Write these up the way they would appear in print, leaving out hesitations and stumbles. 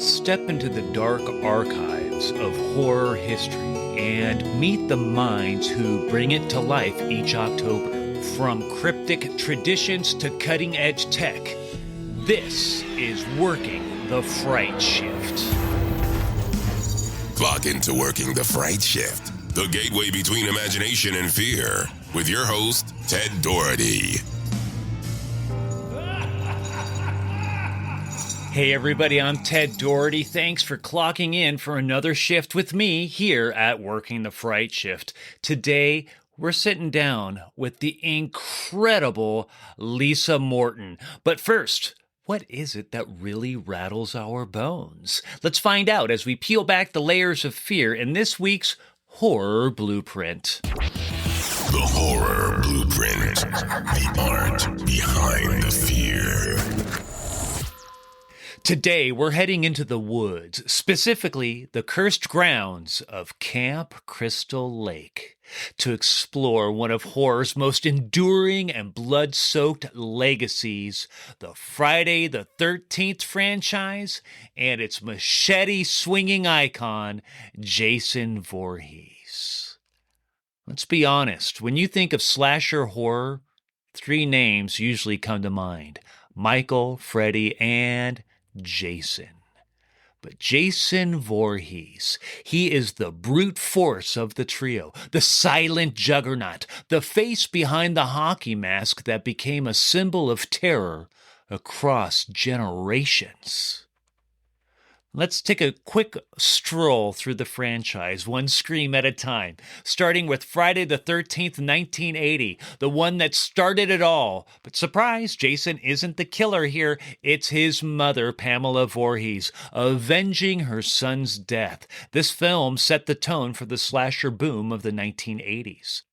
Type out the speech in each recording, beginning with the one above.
Step into the dark archives of horror history and meet the minds who bring it to life each October. From cryptic traditions to cutting-edge tech, this is Working the Fright Shift. Clock into Working the Fright Shift, the gateway between imagination and fear, with your host, Ted Doherty. Hey everybody, I'm Ted Doherty. Thanks for clocking in for another shift with me here at Working the Fright Shift. Today, we're sitting down with the incredible Lisa Morton. But first, what is it that really rattles our bones? Let's find out as we peel back the layers of fear in this week's Horror Blueprint. The Horror Blueprint, the art behind the fear. Today, we're heading into the woods, specifically the cursed grounds of Camp Crystal Lake, to explore one of horror's most enduring and blood-soaked legacies, the Friday the 13th franchise and its machete-swinging icon, Jason Voorhees. Let's be honest, when you think of slasher horror, three names usually come to mind: Michael, Freddy, and Jason. But Jason Voorhees, he is the brute force of the trio, the silent juggernaut, the face behind the hockey mask that became a symbol of terror across generations. Let's take a quick stroll through the franchise, one scream at a time, starting with Friday the 13th, 1980, the one that started it all. But surprise, Jason isn't the killer here. It's his mother, Pamela Voorhees, avenging her son's death. This film set the tone for the slasher boom of the 1980s.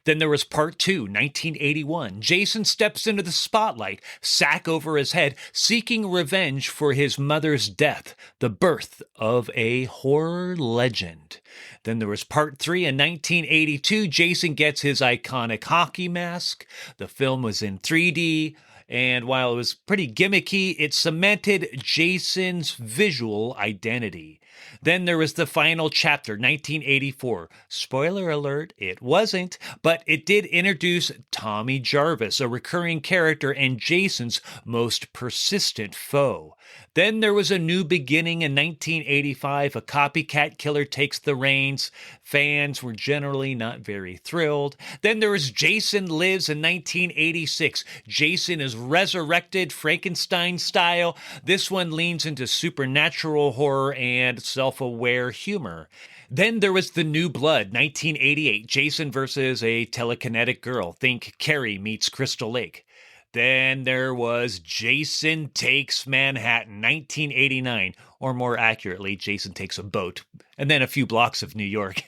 Then there was Part 2, 1981. Jason steps into the spotlight, sack over his head, seeking revenge for his mother's death, the birth of a horror legend. Then there was Part 3 in 1982. Jason gets his iconic hockey mask. The film was in 3D, and while it was pretty gimmicky, it cemented Jason's visual identity. Then there was the final chapter, 1984. Spoiler alert, it wasn't, but it did introduce Tommy Jarvis, a recurring character and Jason's most persistent foe. Then there was a new beginning in 1985. A copycat killer takes the reins. Fans were generally not very thrilled. Then there was Jason Lives in 1986. Jason is resurrected Frankenstein style. This one leans into supernatural horror and self-aware humor. Then there was The New Blood, 1988. Jason versus a telekinetic girl. Think Carrie meets Crystal Lake. Then there was Jason Takes Manhattan, 1989, or more accurately, Jason Takes a Boat, and then a few blocks of New York.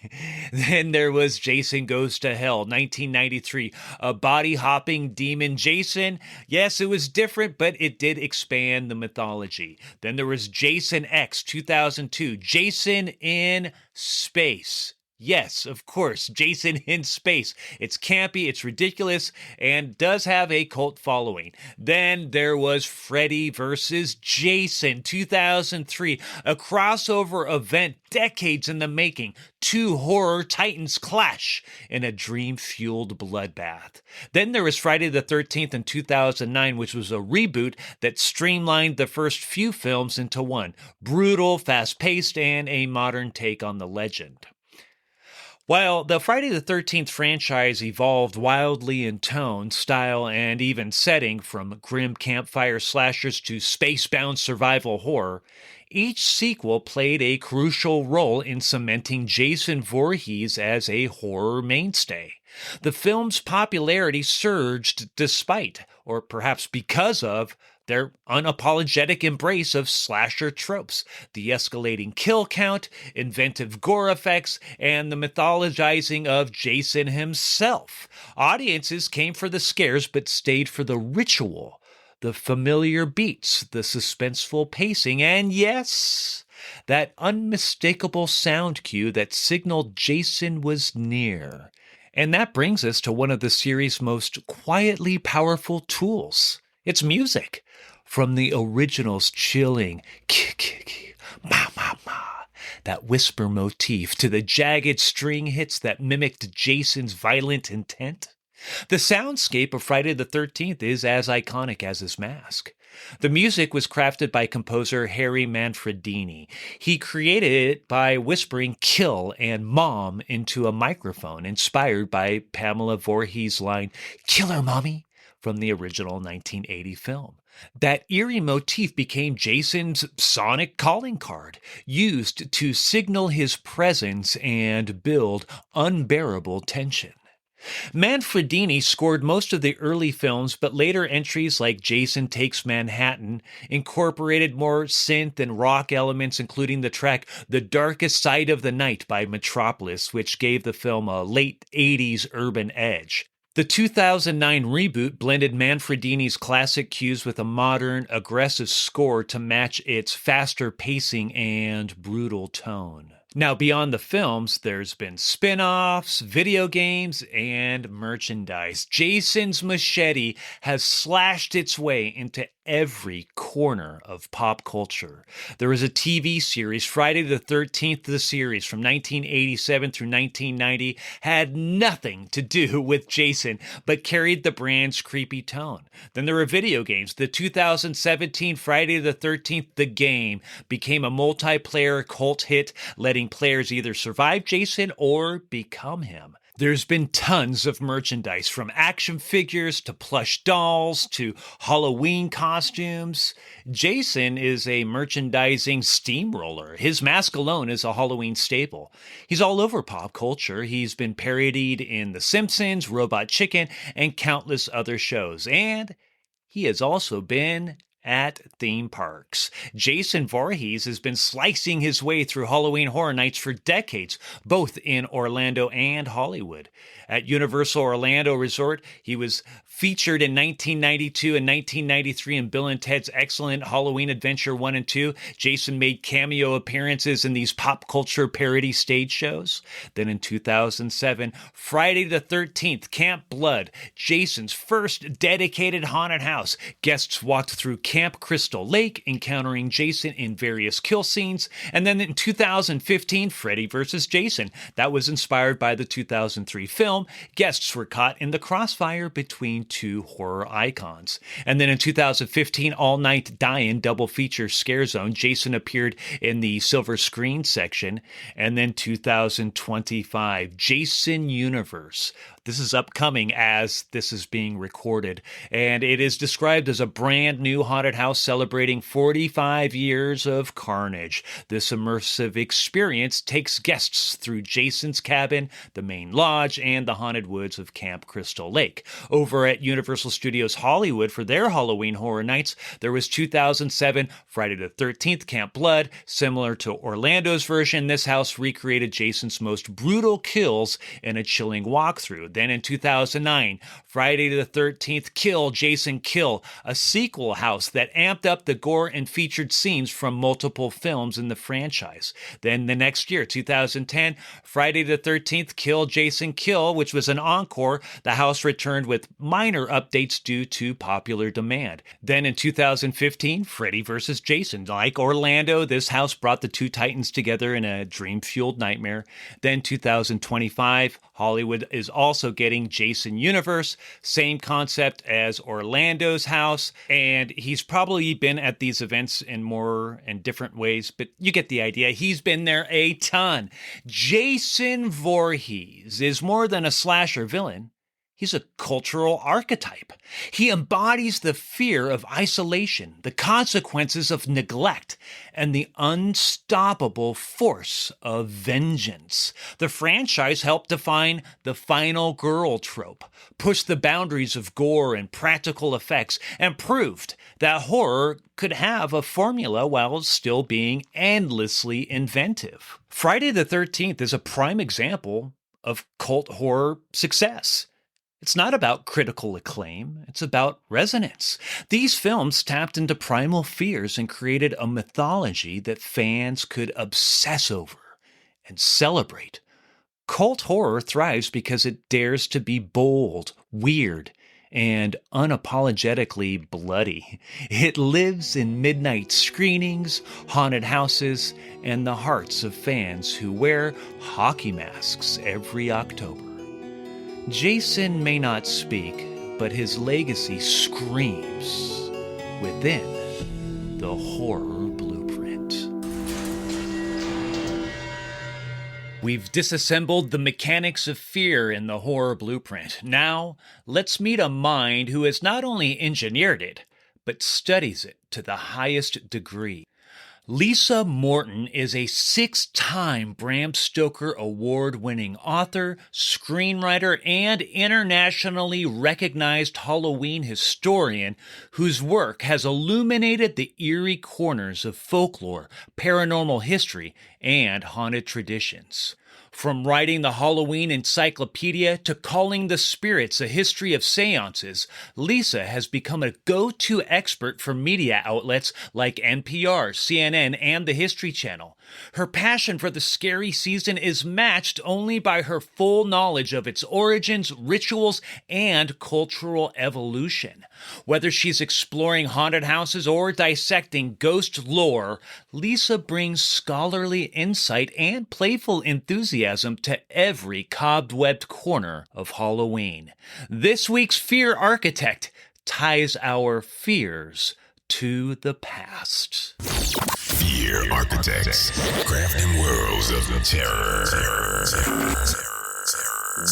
Then there was Jason Goes to Hell, 1993, a body-hopping demon Jason. Yes, it was different, but it did expand the mythology. Then there was Jason X, 2002, Jason in Space. Yes, of course, Jason in Space. It's campy, it's ridiculous, and does have a cult following. Then there was Freddy vs. Jason, 2003, a crossover event decades in the making. Two horror titans clash in a dream-fueled bloodbath. Then there was Friday the 13th in 2009, which was a reboot that streamlined the first few films into one. Brutal, fast-paced, and a modern take on the legend. While the Friday the 13th franchise evolved wildly in tone, style, and even setting, from grim campfire slashers to space-bound survival horror, each sequel played a crucial role in cementing Jason Voorhees as a horror mainstay. The film's popularity surged despite, or perhaps because of, their unapologetic embrace of slasher tropes, the escalating kill count, inventive gore effects, and the mythologizing of Jason himself. Audiences came for the scares but stayed for the ritual, the familiar beats, the suspenseful pacing, and yes, that unmistakable sound cue that signaled Jason was near. And that brings us to one of the series' most quietly powerful tools. It's music. From the original's chilling ma, ma, ma. That whisper motif to the jagged string hits that mimicked Jason's violent intent. The soundscape of Friday the 13th is as iconic as his mask. The music was crafted by composer Harry Manfredini. He created it by whispering kill and mom into a microphone, inspired by Pamela Voorhees' line, "Kill her, mommy," from the original 1980 film. That eerie motif became Jason's sonic calling card, used to signal his presence and build unbearable tension. Manfredini scored most of the early films, but later entries like Jason Takes Manhattan incorporated more synth and rock elements, including the track The Darkest Side of the Night by Metropolis, which gave the film a late 80s urban edge. The 2009 reboot blended Manfredini's classic cues with a modern, aggressive score to match its faster pacing and brutal tone. Now, beyond the films, there's been spin-offs, video games, and merchandise. Jason's machete has slashed its way into every corner of pop culture. There was a TV series, Friday the 13th, the series from 1987 through 1990, had nothing to do with Jason, but carried the brand's creepy tone. Then there were video games. The 2017 Friday the 13th, the game, became a multiplayer cult hit, letting players either survive Jason or become him. There's been tons of merchandise, from action figures to plush dolls to Halloween costumes. Jason is a merchandising steamroller. His mask alone is a Halloween staple. He's all over pop culture. He's been parodied in The Simpsons, Robot Chicken, and countless other shows. And he has also been at theme parks. Jason Voorhees has been slicing his way through Halloween Horror Nights for decades, both in Orlando and Hollywood. At Universal Orlando Resort, he was featured in 1992 and 1993 in Bill and Ted's Excellent Halloween Adventure 1 and 2. Jason made cameo appearances in these pop culture parody stage shows. Then in 2007, Friday the 13th, Camp Blood, Jason's first dedicated haunted house. Guests walked through Camp Crystal Lake, encountering Jason in various kill scenes. And then in 2015, Freddy vs. Jason. That was inspired by the 2003 film. Guests were caught in the crossfire between two horror icons. And then in 2015, All Night Dyin' double feature Scare Zone. Jason appeared in the silver screen section. And then 2025, Jason Universe. This is upcoming as this is being recorded, and it is described as a brand new haunted house celebrating 45 years of carnage. This immersive experience takes guests through Jason's cabin, the main lodge, and the haunted woods of Camp Crystal Lake. Over at Universal Studios Hollywood for their Halloween Horror Nights, there was 2007 Friday the 13th Camp Blood. Similar to Orlando's version, this house recreated Jason's most brutal kills in a chilling walkthrough. Then in 2009, Friday the 13th, Kill, Jason Kill, a sequel house that amped up the gore and featured scenes from multiple films in the franchise. Then the next year, 2010, Friday the 13th, Kill, Jason Kill, which was an encore. The house returned with minor updates due to popular demand. Then in 2015, Freddy vs. Jason. Like Orlando, this house brought the two titans together in a dream-fueled nightmare. Then 2025, Hollywood is also getting Jason Universe, same concept as Orlando's house, and he's probably been at these events in more and different ways, but you get the idea. He's been there a ton. Jason Voorhees is more than a slasher villain. He's a cultural archetype. He embodies the fear of isolation, the consequences of neglect, and the unstoppable force of vengeance. The franchise helped define the final girl trope, pushed the boundaries of gore and practical effects, and proved that horror could have a formula while still being endlessly inventive. Friday the 13th is a prime example of cult horror success. It's not about critical acclaim, it's about resonance. These films tapped into primal fears and created a mythology that fans could obsess over and celebrate. Cult horror thrives because it dares to be bold, weird, and unapologetically bloody. It lives in midnight screenings, haunted houses, and the hearts of fans who wear hockey masks every October. Jason may not speak, but his legacy screams within the horror blueprint. We've disassembled the mechanics of fear in the horror blueprint. Now, let's meet a mind who has not only engineered it, but studies it to the highest degree. Lisa Morton is a 6-time Bram Stoker award-winning author, screenwriter, and internationally recognized Halloween historian whose work has illuminated the eerie corners of folklore, paranormal history, and haunted traditions. From writing the Halloween Encyclopedia to calling the spirits a history of seances, Lisa has become a go-to expert for media outlets like NPR, CNN, and the History Channel. Her passion for the scary season is matched only by her full knowledge of its origins, rituals, and cultural evolution. Whether she's exploring haunted houses or dissecting ghost lore, Lisa brings scholarly insight and playful enthusiasm to every cobwebbed corner of Halloween. This week's Fear Architect ties our fears to the past. Fear Architects, crafting worlds of terror.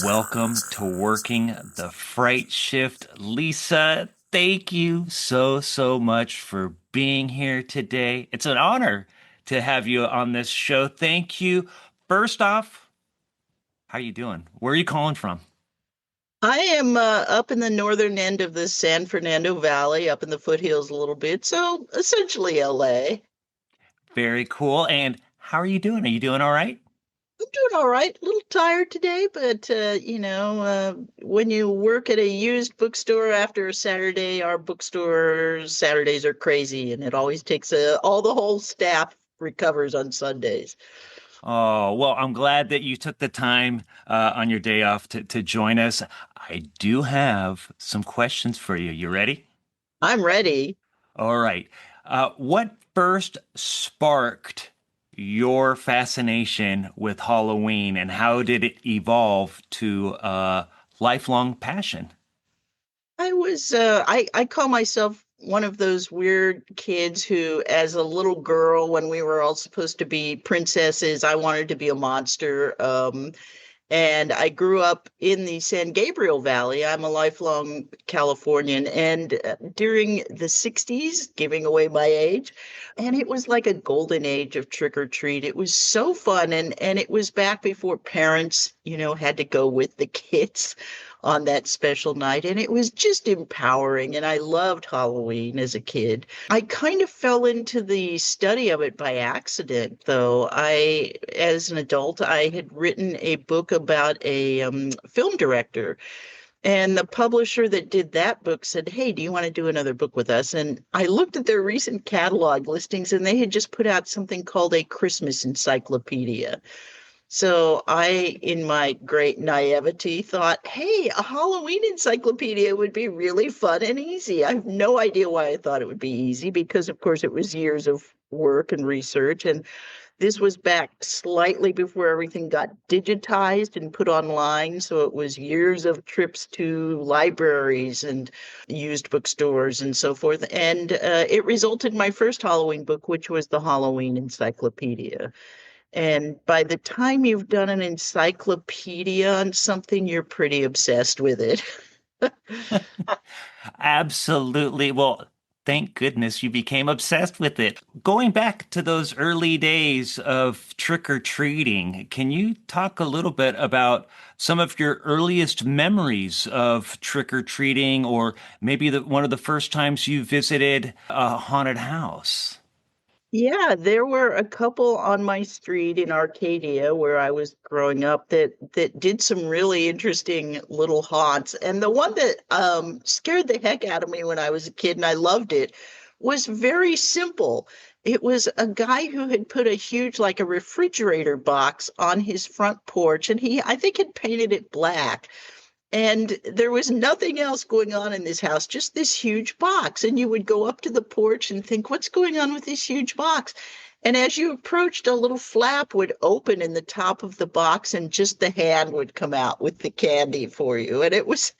Welcome to Working the Fright Shift. Lisa, thank you so much for being here today. It's an honor to have you on this show. Thank you. First off, how you doing? Where are you calling from? I am up in the northern end of the San Fernando Valley, up in the foothills a little bit, so essentially LA. Very cool. And how are you doing? Are you doing all right? I'm doing all right. A little tired today, but, when you work at a used bookstore after a Saturday, our bookstore Saturdays are crazy, and it always takes all the whole staff recovers on Sundays. Oh, well, I'm glad that you took the time on your day off to join us. I do have some questions for you. You ready? I'm ready. All right. What first sparked your fascination with Halloween, and how did it evolve to a lifelong passion? I call myself one of those weird kids who, as a little girl, when we were all supposed to be princesses, I wanted to be a monster. And I grew up in the San Gabriel Valley. I'm a lifelong Californian. And during the 60s, giving away my age, and it was like a golden age of trick or treat. It was so fun. And it was back before parents, had to go with the kids on that special night. And it was just empowering. And I loved Halloween as a kid. I kind of fell into the study of it by accident, though. As an adult, I had written a book about a film director. And the publisher that did that book said, "Hey, do you want to do another book with us?" And I looked at their recent catalog listings, and they had just put out something called a Christmas encyclopedia. So I, in my great naivety, thought, hey, a Halloween encyclopedia would be really fun and easy. I have no idea why I thought it would be easy, because, of course, it was years of work and research. And this was back slightly before everything got digitized and put online. So it was years of trips to libraries and used bookstores and so forth. And it resulted in my first Halloween book, which was the Halloween Encyclopedia. And by the time you've done an encyclopedia on something, you're pretty obsessed with it. Absolutely. Well, thank goodness you became obsessed with it. Going back to those early days of trick-or-treating, can you talk a little bit about some of your earliest memories of trick-or-treating, or maybe one of the first times you visited a haunted house? Yeah, there were a couple on my street in Arcadia where I was growing up that did some really interesting little haunts. And the one that scared the heck out of me when I was a kid, and I loved it, was very simple. It was a guy who had put a huge, like a refrigerator box on his front porch, and I think, had painted it black. And there was nothing else going on in this house, just this huge box. And you would go up to the porch and think, what's going on with this huge box? And as you approached, a little flap would open in the top of the box, and just the hand would come out with the candy for you. And it was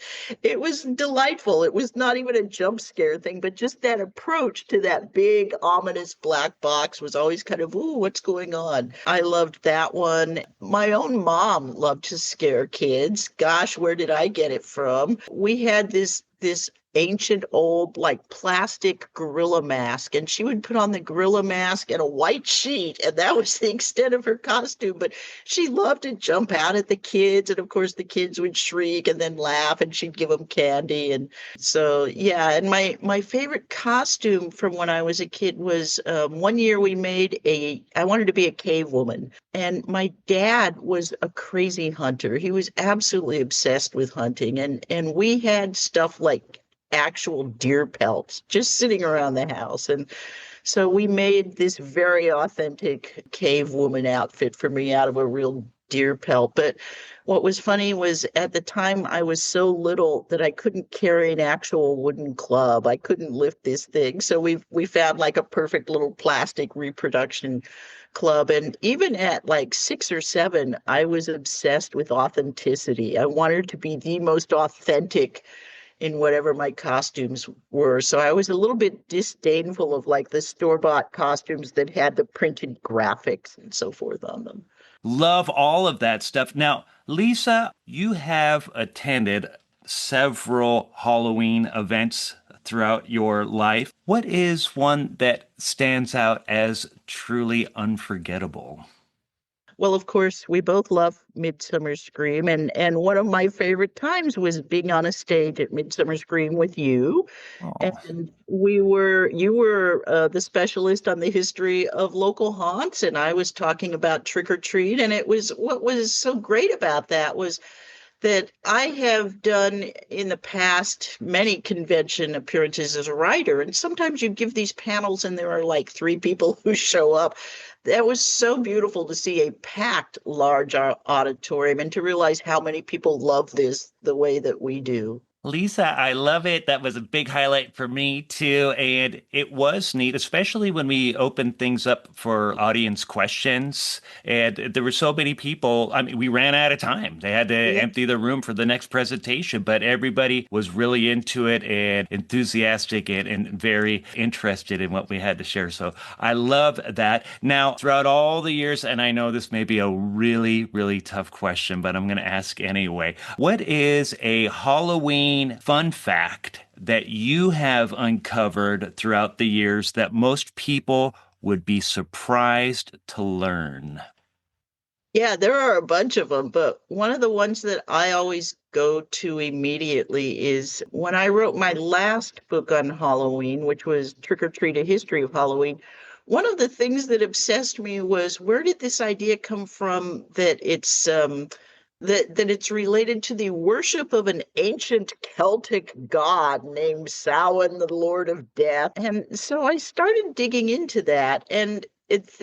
delightful. It was not even a jump scare thing, but just that approach to that big, ominous black box was always kind of, ooh, what's going on? I loved that one. My own mom loved to scare kids. Gosh, where did I get it from? We had this ancient old like plastic gorilla mask, and she would put on the gorilla mask and a white sheet, and that was the extent of her costume. But she loved to jump out at the kids, and of course the kids would shriek and then laugh, and she'd give them candy. And so yeah, and my favorite costume from when I was a kid was one year we made I wanted to be a cave woman, and my dad was a crazy hunter. He was absolutely obsessed with hunting, and we had stuff like actual deer pelts just sitting around the house. And so we made this very authentic cave woman outfit for me out of a real deer pelt. But what was funny was at the time I was so little that I couldn't carry an actual wooden club. I couldn't lift this thing. So we found like a perfect little plastic reproduction club. And even at like 6 or 7, I was obsessed with authenticity. I wanted to be the most authentic in whatever my costumes were. So I was a little bit disdainful of like the store-bought costumes that had the printed graphics and so forth on them. Love all of that stuff. Now, Lisa, you have attended several Halloween events throughout your life. What is one that stands out as truly unforgettable? Well, of course, we both love Midsummer Scream, and one of my favorite times was being on a stage at Midsummer Scream with you. Oh. And you were the specialist on the history of local haunts, and I was talking about trick or treat. And it was what was so great about that was that I have done in the past many convention appearances as a writer. And sometimes you give these panels and there are like 3 people who show up. That was so beautiful to see a packed large auditorium and to realize how many people love this the way that we do. Lisa, I love it. That was a big highlight for me too. And it was neat, especially when we opened things up for audience questions. And there were so many people. I mean, we ran out of time. They had to Yeah. empty the room for the next presentation, but everybody was really into it and enthusiastic and very interested in what we had to share. So I love that. Now, throughout all the years, and I know this may be a really, really tough question, but I'm going to ask anyway. What is a Halloween fun fact that you have uncovered throughout the years that most people would be surprised to learn? Yeah, there are a bunch of them, but one of the ones that I always go to immediately is when I wrote my last book on Halloween, which was Trick or Treat: A History of Halloween. One of the things that obsessed me was where did this idea come from that it's related to the worship of an ancient Celtic god named Samhain, the Lord of Death. And so I started digging into that. And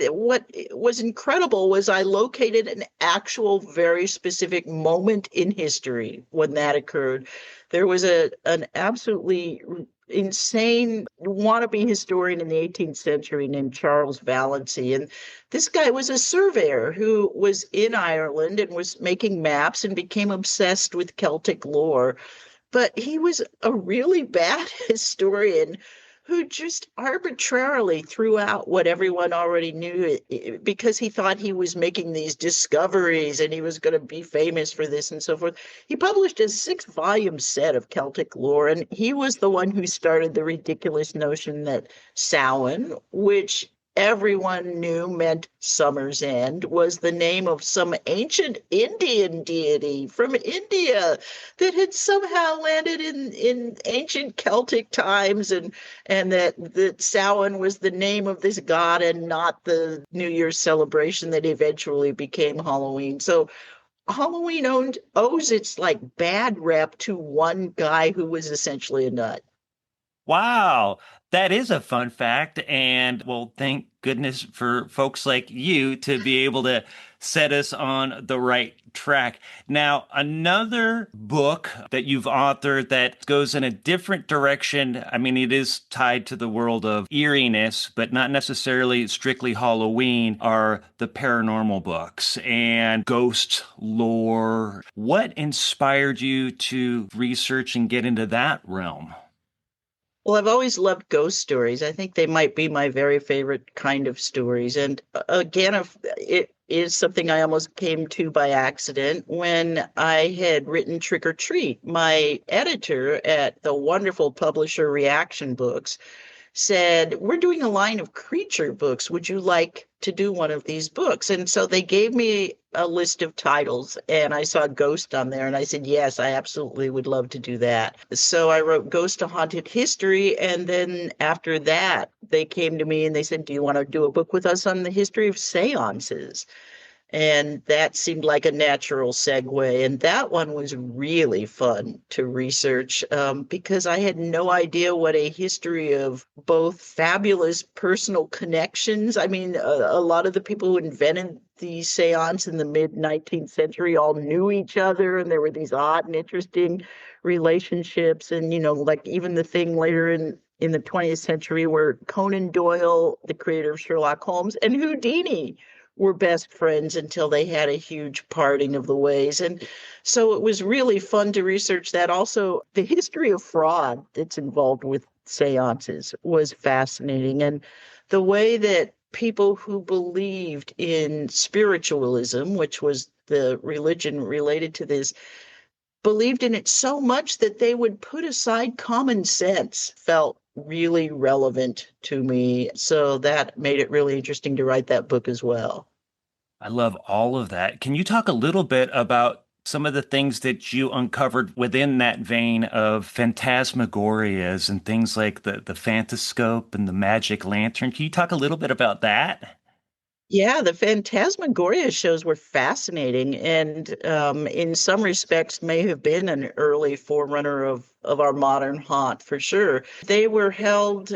what was incredible was I located an actual very specific moment in history when that occurred. There was an absolutely insane wannabe historian in the 18th century named Charles Vallancey. And this guy was a surveyor who was in Ireland and was making maps and became obsessed with Celtic lore. But he was a really bad historian who just arbitrarily threw out what everyone already knew because he thought he was making these discoveries and he was going to be famous for this and so forth. He published a 6-volume set of Celtic lore, and he was the one who started the ridiculous notion that Samhain, which everyone knew meant summer's end, was the name of some ancient Indian deity from India that had somehow landed in ancient Celtic times, and that Samhain was the name of this god and not the New Year's celebration that eventually became Halloween. So Halloween owes its like bad rep to one guy who was essentially a nut. Wow, that is a fun fact. And well, thank goodness for folks like you to be able to set us on the right track. Now, another book that you've authored that goes in a different direction. I mean, it is tied to the world of eeriness, but not necessarily strictly Halloween, are the paranormal books and ghost lore. What inspired you to research and get into that realm? Well, I've always loved ghost stories. I think they might be my very favorite kind of stories. And again, if it is something I almost came to by accident when I had written Trick or Treat. My editor at the wonderful publisher Reaction Books said, "We're doing a line of creature books. Would you like to do one of these books?" And so they gave me a list of titles, and I saw Ghost on there, and I said, "Yes, I absolutely would love to do that." So I wrote Ghost to Haunted History. And then after that, they came to me and they said, "Do you want to do a book with us on the history of seances?" And that seemed like a natural segue. And that one was really fun to research because I had no idea what a history of both fabulous personal connections. I mean, a lot of the people who invented the seance in the mid 19th century all knew each other, and there were these odd and interesting relationships. And, like even the thing later in the 20th century where Conan Doyle, the creator of Sherlock Holmes, and Houdini were best friends until they had a huge parting of the ways. And so it was really fun to research that. Also, the history of fraud that's involved with seances was fascinating. And the way that people who believed in spiritualism, which was the religion related to this, believed in it so much that they would put aside common sense, felt really relevant to me. So that made it really interesting to write that book as well. I love all of that. Can you talk a little bit about some of the things that you uncovered within that vein of phantasmagorias and things like the phantascope and the magic lantern? Can you talk a little bit about that? Yeah, the Phantasmagoria shows were fascinating, and in some respects may have been an early forerunner of our modern haunt for sure. They were held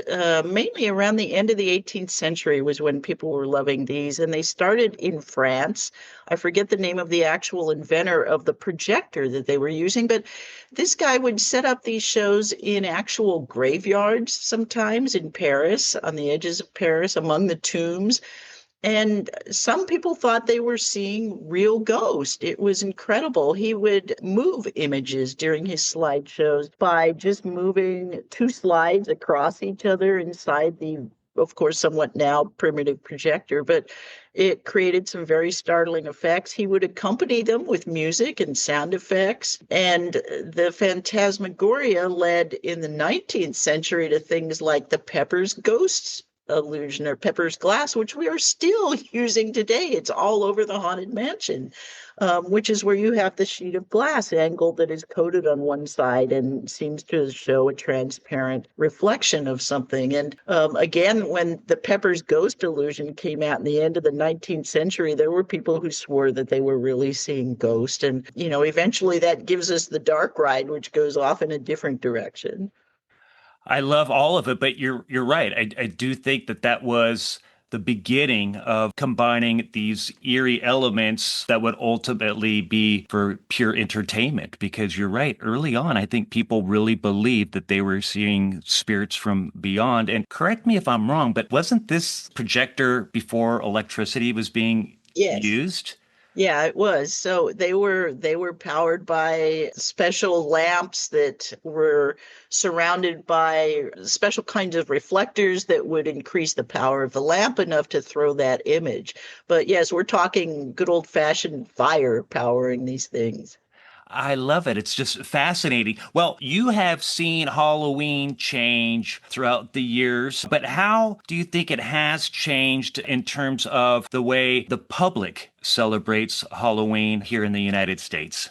mainly around the end of the 18th century was when people were loving these, and they started in France. I forget the name of the actual inventor of the projector that they were using, but this guy would set up these shows in actual graveyards sometimes in Paris, on the edges of Paris, among the tombs. And some people thought they were seeing real ghosts. It was incredible. He would move images during his slideshows by just moving two slides across each other inside the, of course, somewhat now primitive projector, but it created some very startling effects. He would accompany them with music and sound effects. And the phantasmagoria led in the 19th century to things like the Pepper's Ghosts illusion or Pepper's glass, which we are still using today. It's all over the Haunted Mansion, which is where you have the sheet of glass angle that is coated on one side and seems to show a transparent reflection of something. And again, when the Pepper's ghost illusion came out in the end of the 19th century, there were people who swore that they were really seeing ghosts. And, eventually that gives us the dark ride, which goes off in a different direction. I love all of it, but you're right. I do think that that was the beginning of combining these eerie elements that would ultimately be for pure entertainment. Because you're right, early on, I think people really believed that they were seeing spirits from beyond. And correct me if I'm wrong, but wasn't this projector before electricity was being Yes. used? Yeah, it was. So they were powered by special lamps that were surrounded by special kinds of reflectors that would increase the power of the lamp enough to throw that image. But yes, we're talking good old-fashioned fire powering these things. I love it. It's just fascinating. Well, you have seen Halloween change throughout the years, but how do you think it has changed in terms of the way the public celebrates Halloween here in the United States?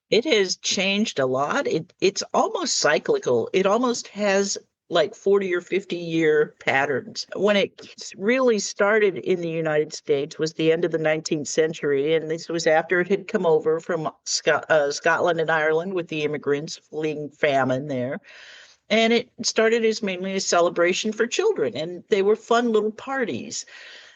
It has changed a lot. It's almost cyclical. It almost has like 40 or 50-year patterns. When it really started in the United States was the end of the 19th century, and this was after it had come over from Scotland and Ireland with the immigrants fleeing famine there. And it started as mainly a celebration for children, and they were fun little parties.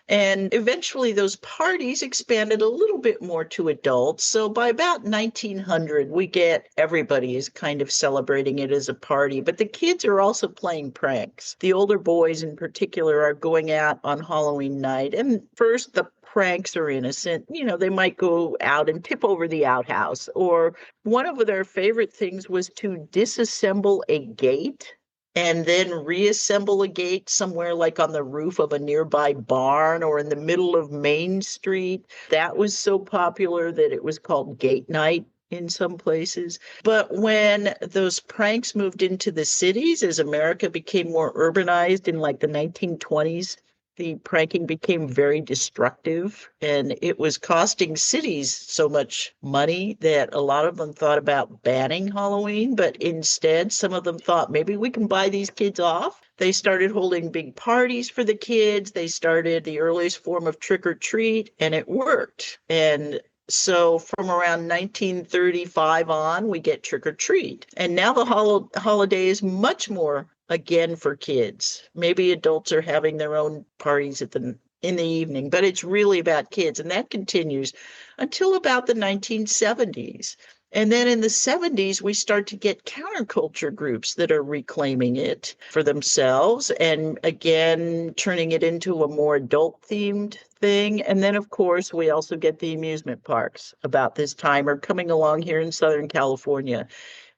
And eventually those parties expanded a little bit more to adults. So by about 1900, we get everybody is kind of celebrating it as a party, but the kids are also playing pranks. The older boys in particular are going out on Halloween night. And first, the pranks are innocent. They might go out and tip over the outhouse. Or one of their favorite things was to disassemble a gate and then reassemble a gate somewhere like on the roof of a nearby barn or in the middle of Main Street. That was so popular that it was called Gate Night in some places. But when those pranks moved into the cities, as America became more urbanized in like the 1920s, the pranking became very destructive, and it was costing cities so much money that a lot of them thought about banning Halloween. But instead, some of them thought maybe we can buy these kids off. They started holding big parties for the kids. They started the earliest form of trick or treat, and it worked. And so from around 1935 on, we get trick or treat. And now the holiday is much more again for kids. Maybe adults are having their own parties in the evening, but it's really about kids. And that continues until about the 1970s. And then in the 70s, we start to get counterculture groups that are reclaiming it for themselves and again, turning it into a more adult themed thing. And then, of course, we also get the amusement parks about this time are coming along here in Southern California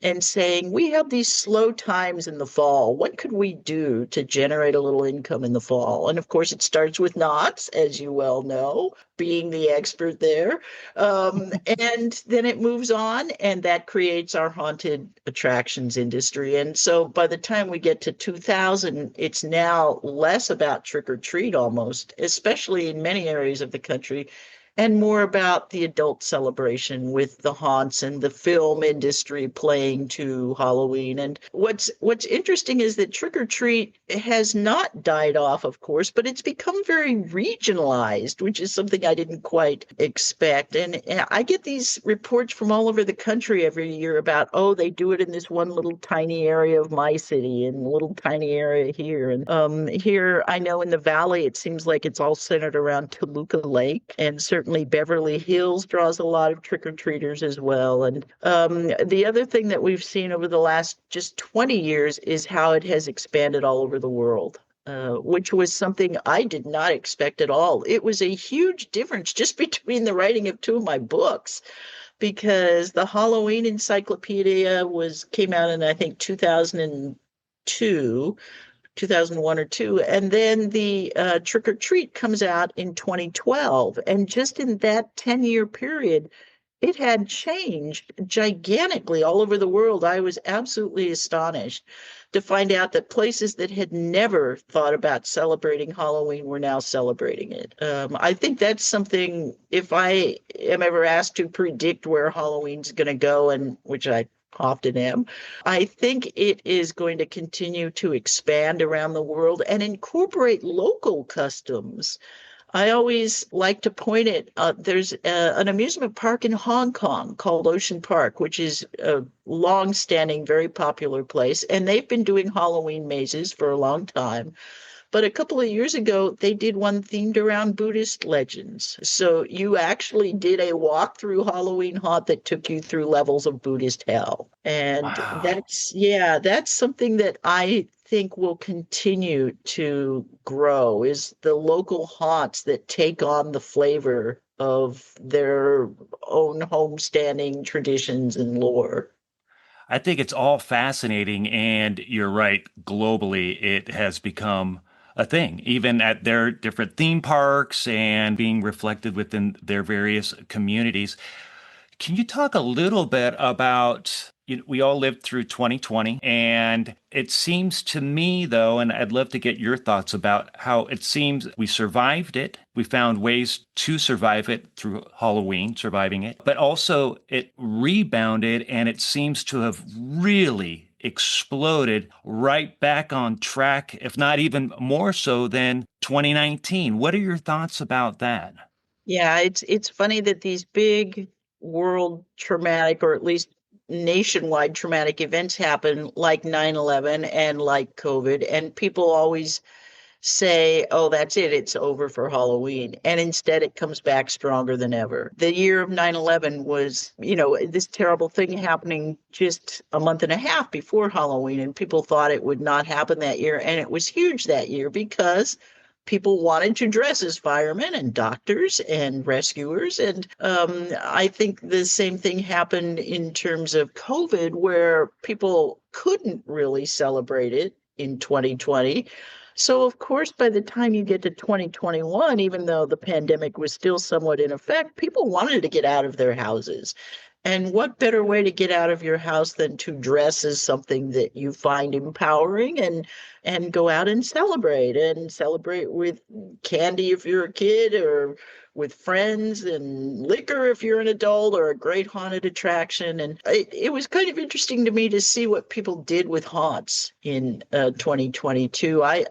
and saying, we have these slow times in the fall. What could we do to generate a little income in the fall? And of course, it starts with knots, as you well know, being the expert there. And then it moves on, and that creates our haunted attractions industry. And so by the time we get to 2000, it's now less about trick or treat almost, especially in many areas of the country, and more about the adult celebration with the haunts and the film industry playing to Halloween. And what's interesting is that trick or treat has not died off, of course, but it's become very regionalized, which is something I didn't quite expect. And I get these reports from all over the country every year about, oh, they do it in this one little tiny area of my city and a little tiny area here. And here, I know in the Valley, it seems like it's all centered around Toluca Lake, and certainly Beverly Hills draws a lot of trick-or-treaters as well. And the other thing that we've seen over the last just 20 years is how it has expanded all over the world. Which was something I did not expect at all. It was a huge difference just between the writing of two of my books, because the Halloween Encyclopedia came out in, I think, 2002, 2001 or two, and then the Trick or Treat comes out in 2012. And just in that 10-year period, it had changed gigantically all over the world. I was absolutely astonished to find out that places that had never thought about celebrating Halloween were now celebrating it. I think that's something, if I am ever asked to predict where Halloween's going to go, and which I often am, I think it is going to continue to expand around the world and incorporate local customs. I always like to point it, there's an amusement park in Hong Kong called Ocean Park, which is a long-standing, very popular place, and they've been doing Halloween mazes for a long time. But a couple of years ago, they did one themed around Buddhist legends. So you actually did a walk through Halloween haunt that took you through levels of Buddhist hell. And Wow. that's something that I think will continue to grow, is the local haunts that take on the flavor of their own homestanding traditions and lore. I think it's all fascinating, and you're right, globally, it has become a thing, even at their different theme parks and being reflected within their various communities. Can you talk a little bit about, we all lived through 2020, and it seems to me, though, and I'd love to get your thoughts about how it seems we survived it. We found ways to survive it through Halloween, surviving it, but also it rebounded, and it seems to have really exploded right back on track, if not even more so than 2019. What are your thoughts about that? Yeah, it's funny that these big world traumatic, or at least nationwide traumatic events happen like 9/11 and like COVID, and people always say, oh, that's it, it's over for Halloween. And instead, it comes back stronger than ever. The year of 9/11 was, this terrible thing happening just a month and a half before Halloween, and people thought it would not happen that year. And it was huge that year because people wanted to dress as firemen and doctors and rescuers. And I think the same thing happened in terms of COVID, where people couldn't really celebrate it in 2020. So, of course, by the time you get to 2021, even though the pandemic was still somewhat in effect, people wanted to get out of their houses. And what better way to get out of your house than to dress as something that you find empowering and go out and celebrate with candy if you're a kid, or with friends, and liquor if you're an adult, or a great haunted attraction. And it was kind of interesting to me to see what people did with haunts in 2022. I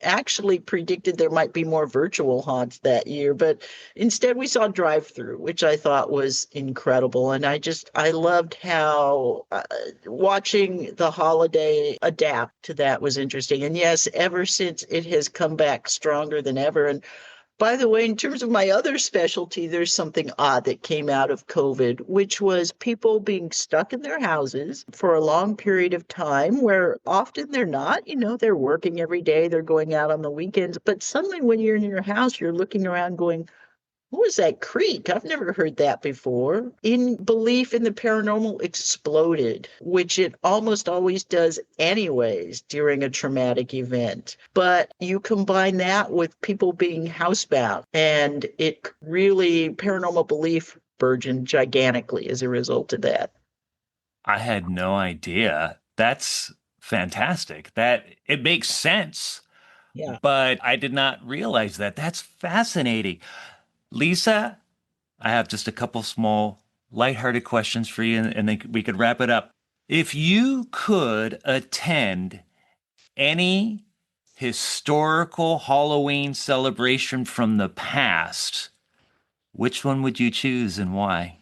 actually predicted there might be more virtual haunts that year, but instead we saw drive-through, which I thought was incredible. And I loved how watching the holiday adapt to that was interesting. And yes, ever since, it has come back stronger than ever. And by the way, in terms of my other specialty, there's something odd that came out of COVID, which was people being stuck in their houses for a long period of time, where often they're not, they're working every day, they're going out on the weekends. But suddenly when you're in your house, you're looking around going, what was that creak? I've never heard that before. In belief in the paranormal exploded, which it almost always does anyways during a traumatic event. But you combine that with people being housebound, and it really, paranormal belief burgeoned gigantically as a result of that. I had no idea. That's fantastic. That it makes sense, Yeah. but I did not realize that. That's fascinating. Lisa, I have just a couple small lighthearted questions for you, and then we could wrap it up. If you could attend any historical Halloween celebration from the past, which one would you choose and why?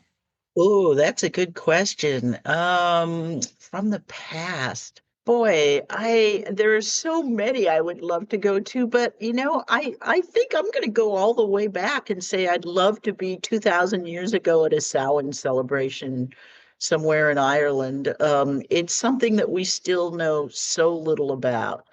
Oh, that's a good question. From the past. Boy, there are so many I would love to go to, but I think I'm going to go all the way back and say I'd love to be 2,000 years ago at a Samhain celebration somewhere in Ireland. It's something that we still know so little about.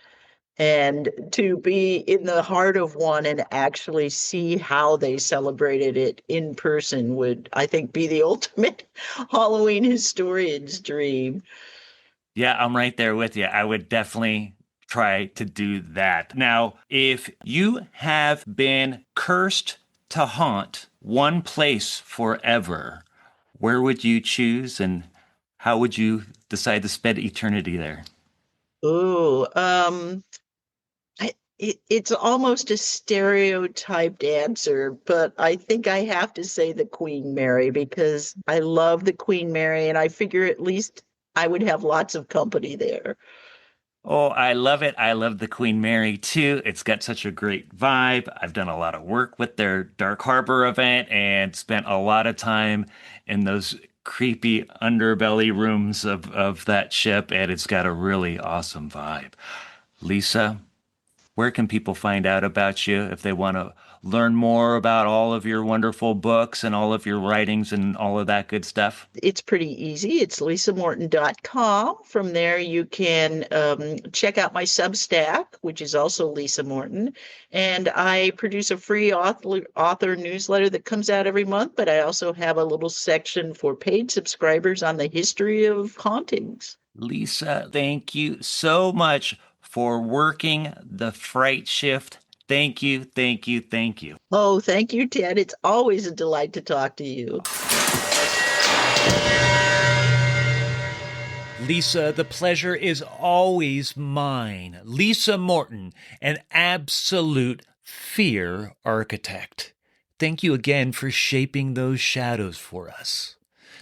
And to be in the heart of one and actually see how they celebrated it in person would, I think, be the ultimate Halloween historian's dream. Yeah, I'm right there with you. I would definitely try to do that. Now, if you have been cursed to haunt one place forever, where would you choose and how would you decide to spend eternity there? Oh, it's almost a stereotyped answer, but I think I have to say the Queen Mary, because I love the Queen Mary, and I figure at least I would have lots of company there. Oh, I love it. I love the Queen Mary too. It's got such a great vibe. I've done a lot of work with their Dark Harbor event and spent a lot of time in those creepy underbelly rooms of that ship, and it's got a really awesome vibe. Lisa, where can people find out about you if they want to learn more about all of your wonderful books and all of your writings and all of that good stuff? It's pretty easy. It's lisamorton.com. From there, you can check out my Substack, which is also Lisa Morton. And I produce a free author newsletter that comes out every month, but I also have a little section for paid subscribers on the history of hauntings. Lisa, thank you so much for working the Fright Shift. Thank you, thank you, thank you. Oh, thank you, Ted. It's always a delight to talk to you. Lisa, the pleasure is always mine. Lisa Morton, an absolute fear architect. Thank you again for shaping those shadows for us.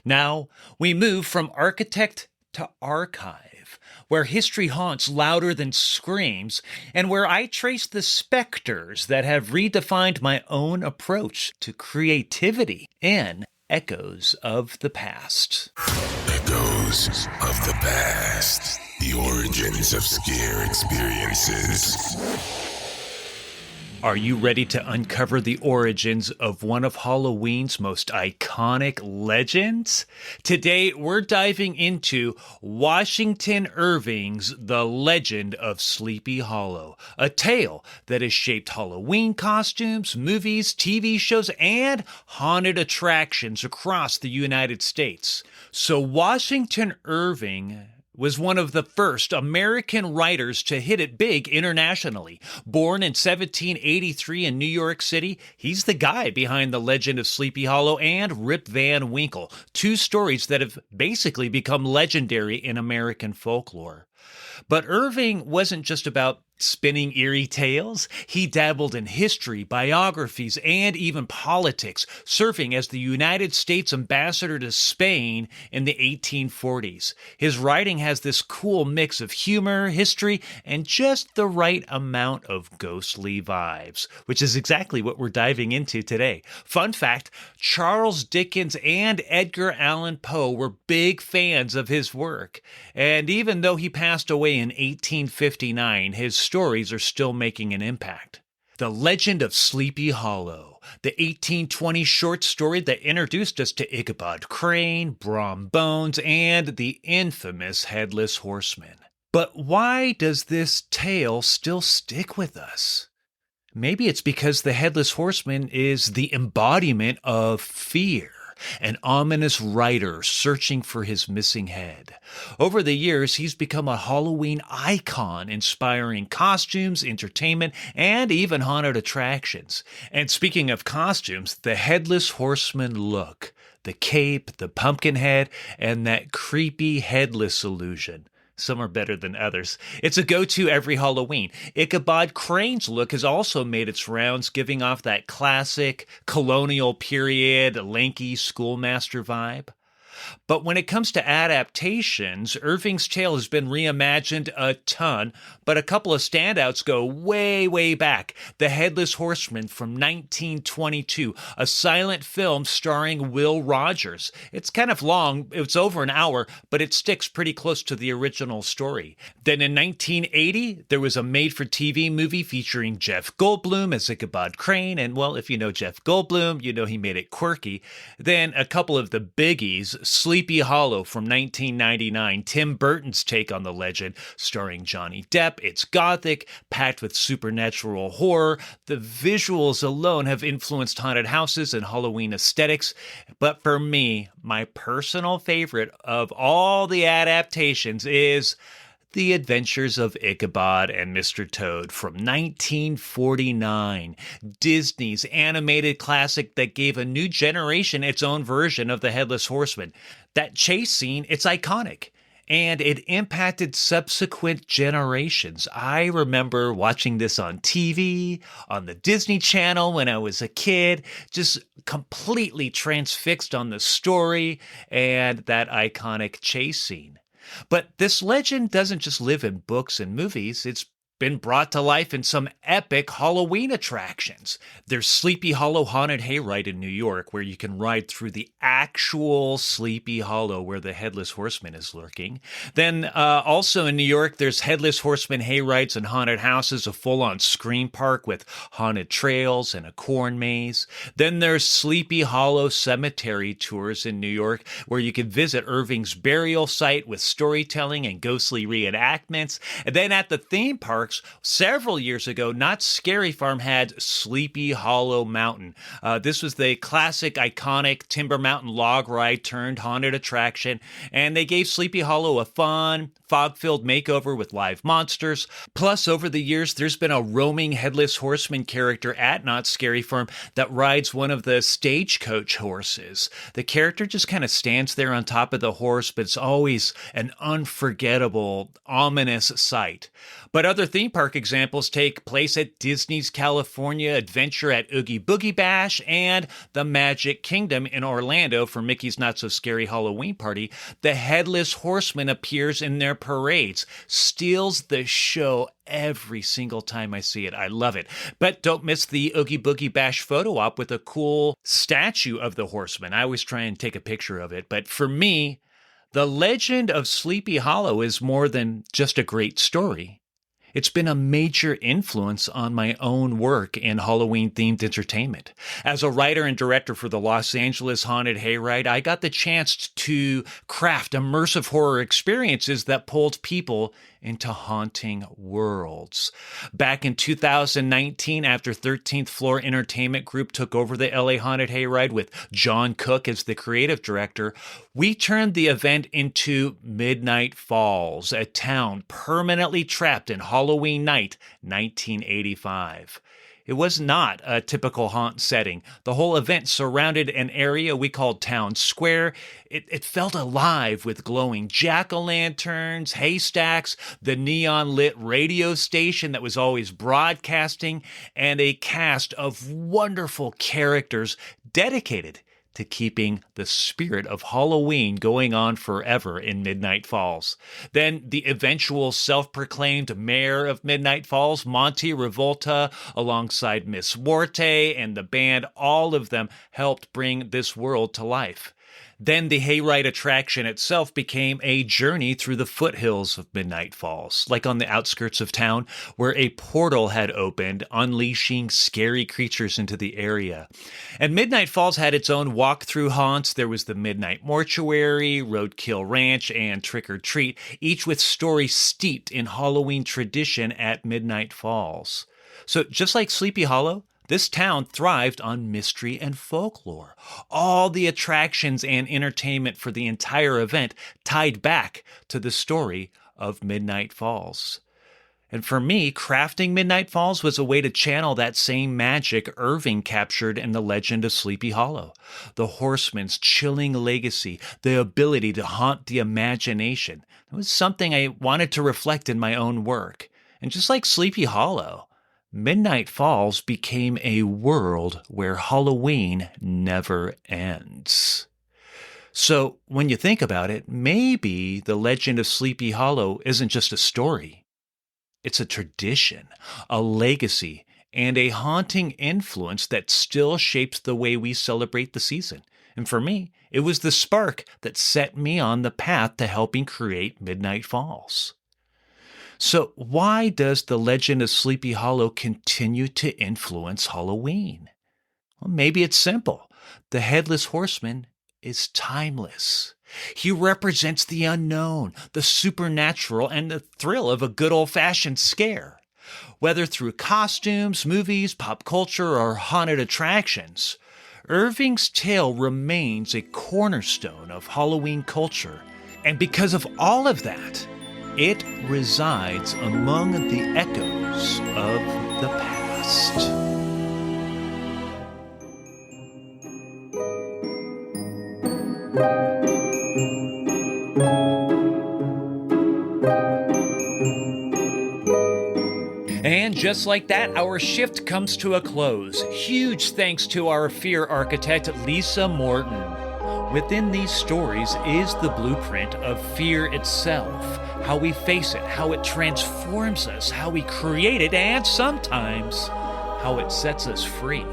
Now, we move from architect to archive, where history haunts louder than screams, and where I trace the specters that have redefined my own approach to creativity and echoes of the past. Echoes of the past. The origins of scare experiences. Are you ready to uncover the origins of one of Halloween's most iconic legends? Today, we're diving into Washington Irving's The Legend of Sleepy Hollow, a tale that has shaped Halloween costumes, movies, TV shows, and haunted attractions across the United States. So Washington Irving was one of the first American writers to hit it big internationally. Born in 1783 in New York City, he's the guy behind The Legend of Sleepy Hollow and Rip Van Winkle, two stories that have basically become legendary in American folklore. But Irving wasn't just about spinning eerie tales. He dabbled in history, biographies, and even politics, serving as the United States ambassador to Spain in the 1840s. His writing has this cool mix of humor, history, and just the right amount of ghostly vibes, which is exactly what we're diving into today. Fun fact, Charles Dickens and Edgar Allan Poe were big fans of his work. And even though he passed away in 1859, his stories are still making an impact. The Legend of Sleepy Hollow, the 1820 short story that introduced us to Ichabod Crane, Brom Bones, and the infamous Headless Horseman. But why does this tale still stick with us? Maybe it's because the Headless Horseman is the embodiment of fear. An ominous rider searching for his missing head. Over the years, he's become a Halloween icon, inspiring costumes, entertainment, and even haunted attractions. And speaking of costumes, the Headless Horseman look, the cape, the pumpkin head, and that creepy headless illusion. Some are better than others. It's a go-to every Halloween. Ichabod Crane's look has also made its rounds, giving off that classic colonial period, lanky schoolmaster vibe. But when it comes to adaptations, Irving's tale has been reimagined a ton, but a couple of standouts go way, way back. The Headless Horseman from 1922, a silent film starring Will Rogers. It's kind of long, it's over an hour, but it sticks pretty close to the original story. Then in 1980, there was a made-for-TV movie featuring Jeff Goldblum as Ichabod Crane, and well, if you know Jeff Goldblum, you know he made it quirky. Then a couple of the biggies, Sleepy Hollow from 1999, Tim Burton's take on the legend, starring Johnny Depp. It's gothic, packed with supernatural horror. The visuals alone have influenced haunted houses and Halloween aesthetics. But for me, my personal favorite of all the adaptations is The Adventures of Ichabod and Mr. Toad from 1949, Disney's animated classic that gave a new generation its own version of the Headless Horseman. That chase scene, it's iconic, and it impacted subsequent generations. I remember watching this on TV, on the Disney Channel when I was a kid, just completely transfixed on the story and that iconic chase scene. But this legend doesn't just live in books and movies, it's been brought to life in some epic Halloween attractions. There's Sleepy Hollow Haunted Hayride in New York, where you can ride through the actual Sleepy Hollow where the Headless Horseman is lurking. Then also in New York, there's Headless Horseman hayrides and haunted houses, a full-on scream park with haunted trails and a corn maze. Then there's Sleepy Hollow Cemetery tours in New York, where you can visit Irving's burial site with storytelling and ghostly reenactments. And then at the theme park, several years ago, Knott's Scary Farm had Sleepy Hollow Mountain. This was the classic, iconic Timber Mountain log ride turned haunted attraction, and they gave Sleepy Hollow a fun, fog-filled makeover with live monsters. Plus, over the years, there's been a roaming Headless Horseman character at Knott's Scary Farm that rides one of the stagecoach horses. The character just kind of stands there on top of the horse, but it's always an unforgettable, ominous sight. But other theme park examples take place at Disney's California Adventure at Oogie Boogie Bash and the Magic Kingdom in Orlando for Mickey's Not So Scary Halloween Party. The Headless Horseman appears in their parades, steals the show every single time I see it. I love it. But don't miss the Oogie Boogie Bash photo op with a cool statue of the horseman. I always try and take a picture of it. But for me, The Legend of Sleepy Hollow is more than just a great story. It's been a major influence on my own work in Halloween-themed entertainment. As a writer and director for the Los Angeles Haunted Hayride, I got the chance to craft immersive horror experiences that pulled people into haunting worlds. Back in 2019, after 13th Floor Entertainment Group took over the LA Haunted Hayride with John Cook as the creative director, we turned the event into Midnight Falls, a town permanently trapped in Halloween night, 1985. It was not a typical haunt setting. The whole event surrounded an area we called Town Square. It felt alive with glowing jack-o'-lanterns, haystacks, the neon-lit radio station that was always broadcasting, and a cast of wonderful characters dedicated to keeping the spirit of Halloween going on forever in Midnight Falls. Then the eventual self-proclaimed mayor of Midnight Falls, Monty Revolta, alongside Miss Morte and the band, all of them helped bring this world to life. Then the hayride attraction itself became a journey through the foothills of Midnight Falls, like on the outskirts of town, where a portal had opened, unleashing scary creatures into the area. And Midnight Falls had its own walk-through haunts. There was the Midnight Mortuary, Roadkill Ranch, and Trick or Treat, each with stories steeped in Halloween tradition at Midnight Falls. So just like Sleepy Hollow, this town thrived on mystery and folklore. All the attractions and entertainment for the entire event tied back to the story of Midnight Falls. And for me, crafting Midnight Falls was a way to channel that same magic Irving captured in the legend of Sleepy Hollow. The horseman's chilling legacy, the ability to haunt the imagination. It was something I wanted to reflect in my own work. And just like Sleepy Hollow, Midnight Falls became a world where Halloween never ends. So when you think about it, maybe the legend of Sleepy Hollow isn't just a story. It's a tradition, a legacy, and a haunting influence that still shapes the way we celebrate the season. And for me, it was the spark that set me on the path to helping create Midnight Falls. So why does the legend of Sleepy Hollow continue to influence Halloween? Well, maybe it's simple. The Headless Horseman is timeless. He represents the unknown, the supernatural, and the thrill of a good old-fashioned scare. Whether through costumes, movies, pop culture, or haunted attractions, Irving's tale remains a cornerstone of Halloween culture. And because of all of that, it resides among the echoes of the past. And just like that, our shift comes to a close. Huge thanks to our fear architect, Lisa Morton. Within these stories is the blueprint of fear itself, how we face it, how it transforms us, how we create it, and sometimes how it sets us free.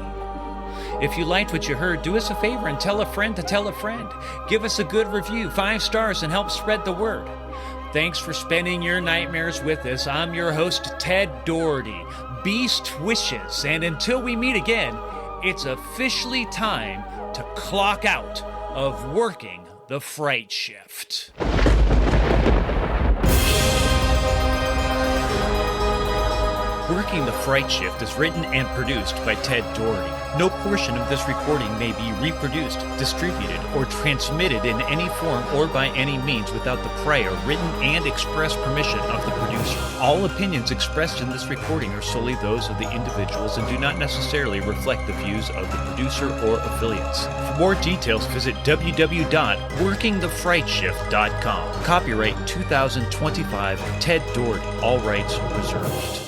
If you liked what you heard, do us a favor and tell a friend to tell a friend. Give us a good review, 5 stars, and help spread the word. Thanks for spending your nightmares with us. I'm your host, Ted Doherty. Beast wishes, and until we meet again, it's officially time to clock out of Working the Fright Shift. Working the Fright Shift is written and produced by Ted Doherty. No portion of this recording may be reproduced, distributed, or transmitted in any form or by any means without the prior written and express permission of the producer. All opinions expressed in this recording are solely those of the individuals and do not necessarily reflect the views of the producer or affiliates. For more details, visit www.workingthefrightshift.com. Copyright 2025, Ted Doherty. All rights reserved.